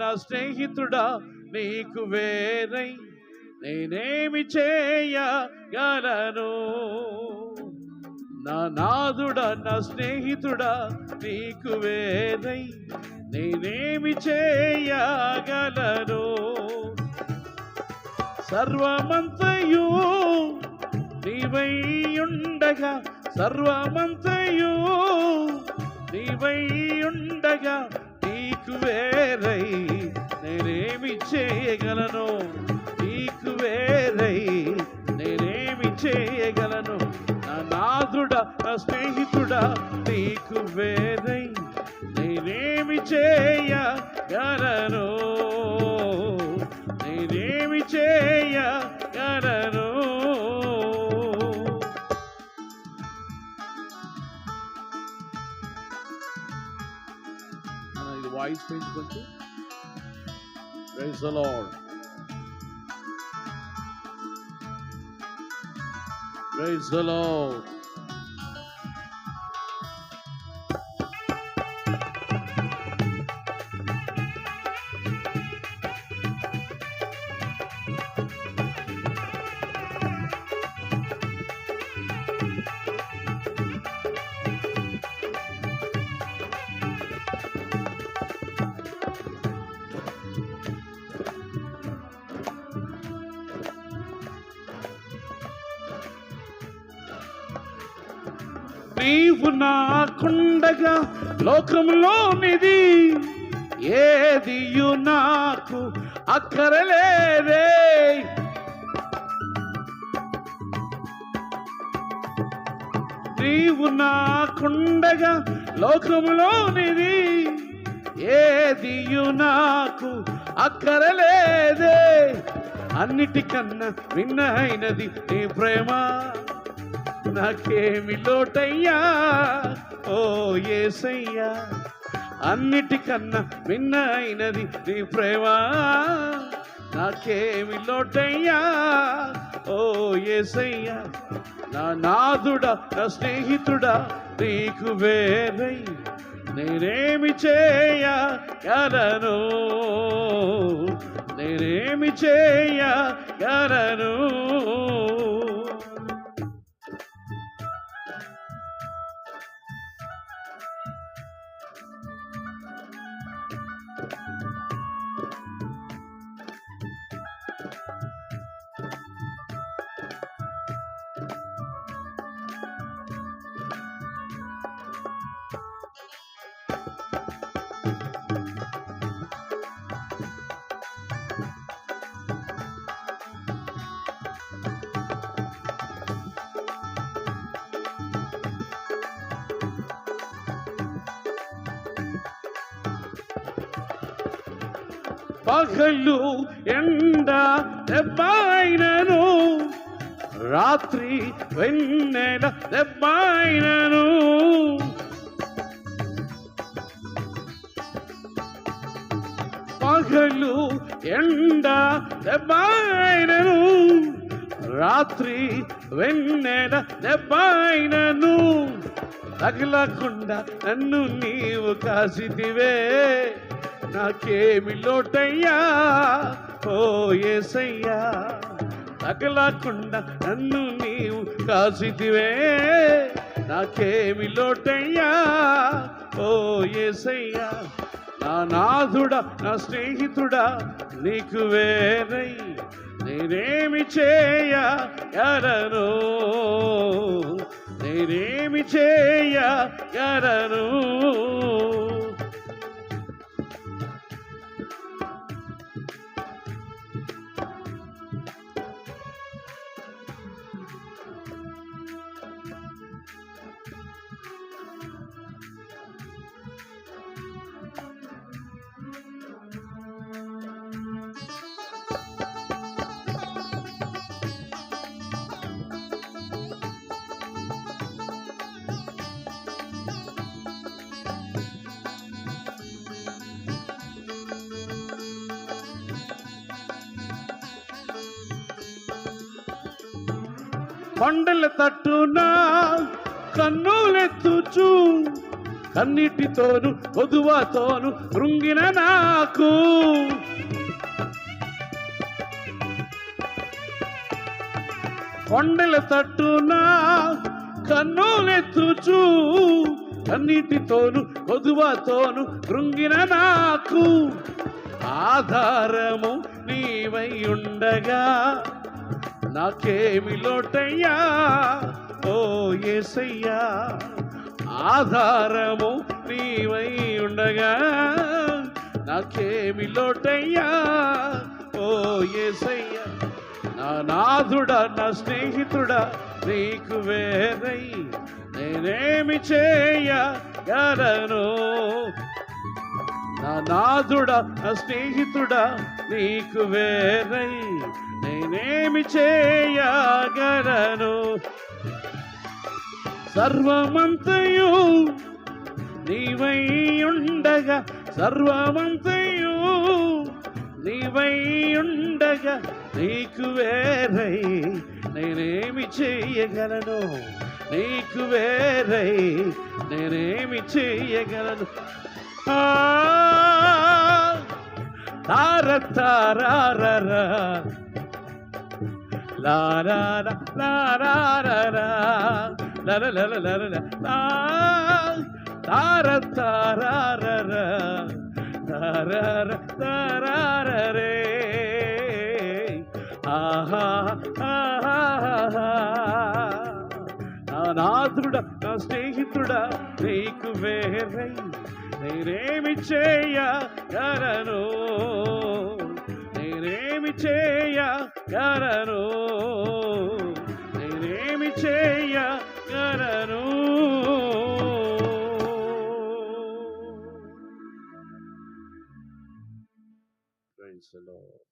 నా స్నేహితుడా నీకు వేరై నేనేమి చేయగలను. నా నాదుడా నా స్నేహితుడా నీకు వేరై నేనేమి చేయగలను. సర్వమంతయు నీవై ఉండగా, సర్వమంతయు నీవై ఉండగా నీకు వేరై నేనేమి చేయగలను. నీకు వేరై నేనేమి చేయగలను. నా నాదుడా నా స్నేహితుడా నీకు వేరై నేనేమి చేయగలను. నేనేమి చేయగలను. ఇది వాయిస్ పెంచుకుంటూ praise the Lord. Praise the Lord. నీవు నాకుండగా లోకంలోనిది ఏదియు నాకు అక్కరలేదే. నీవు నాకుండగా లోకంలోనిది ఏదియు నాకు అక్కరలేదే. అన్నిటికన్నా భిన్నమైనది నీ ప్రేమ, నాకేమి లోటయ్యా ఓ యేసయ్యా. అన్నిటికన్నా భిన్నమైనది నీ ప్రేమ, నాకేమి లోటయ్యా ఓ యేసయ్యా. నా నాదుడా నా స్నేహితుడా నీకు వేరై నేనేమి చేయగలను. నేనేమి చేయగలను. పగలు ఎండ దెబ్బైనను, రాత్రి వెన్నెల దెబ్బైనను, పగలు ఎండ దెబ్బైనను, రాత్రి వెన్నెల దెబ్బైనను, తగలకుండా నన్ను నీవు కాసితివే. నాకేమి లోటయ్యా ఓ యేసయ్యా. తగలకుండా నన్ను నీవు కాసితివే. నాకేమి లోటయ్యా ఓ యేసయ్యా. నా నాదుడా నా స్నేహితుడా నీకు వేరై నేనేమి చేయగలను. నేనేమి చేయగలను. కొండల తట్టున కన్నులెత్తుచు కన్నిటితోను పొదువతోను కృంగిన నాకు కొండల తట్టున కన్నులెత్తుచు అన్నిటితోను కొదువతోను కృంగిన నాకు ఆధారము నీవై ఉండగా నాకేమి లోటయ్యా ఓ యేసయ్యా. ఆధారము నీవై ఉండగా నాకేమి లోటయ్యా ఓ యేసయ్యా. నా నాథుడా నా స్నేహితుడా నీకు వేరై నేనేమి చేయగలను. నా నాథుడా నా స్నేహితుడా నీకు వేరై నేనేమి చేయగలను. సర్వమంతయు నీవై ఉండగా సర్వమంతయు నీవై ఉండగా నీకు వేరై నేనేమి చేయగలను. నీకు వేరై నేనేమి చేయగలను. తార తారారా లారారా లారారా లలలలలల తార తారారా తారారా తారారే ఆహా ఆహా. నా నాథుడా నా స్నేహితుడా నీకు వేరై నేనేమి చేయగలను. నేనేమి చేయగలను. నేనేమి చేయగలను. Praise the Lord.